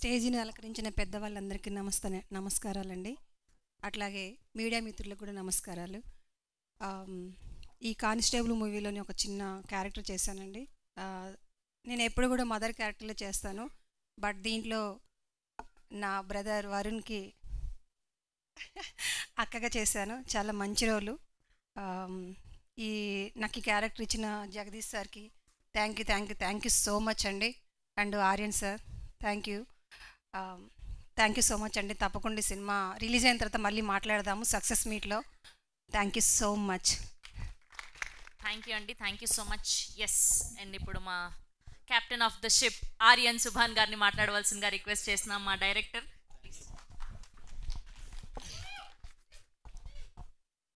స్టేజ్ని అలంకరించిన పెద్దవాళ్ళందరికీ నమస్కారాలండి. అట్లాగే మీడియా మిత్రులకు కూడా నమస్కారాలు. ఈ కానిస్టేబుల్ మూవీలోని ఒక చిన్న క్యారెక్టర్ చేశానండి. నేను ఎప్పుడు కూడా మదర్ క్యారెక్టర్లో చేస్తాను, బట్ దీంట్లో నా బ్రదర్ వరుణ్కి అక్కగా చేశాను. చాలా మంచి రోలు. నాకు ఈ క్యారెక్టర్ ఇచ్చిన జగదీష్ సార్కి థ్యాంక్ యూ సో మచ్ అండి. And Aryan sir thank you so much అండి. తప్పకుండా ఈ సినిమా రిలీజ్ అయిన తర్వాత మళ్ళీ మాట్లాడదాము సక్సెస్ మీట్లో. Thank you so much. Thank you అండి, thank you so much. Yes, and ఇప్పుడు మా captain of the ship Aryan Subhan గారిని మాట్లాడవలసిందిగా రిక్వెస్ట్ చేస్తున్నాం. మా డైరెక్టర్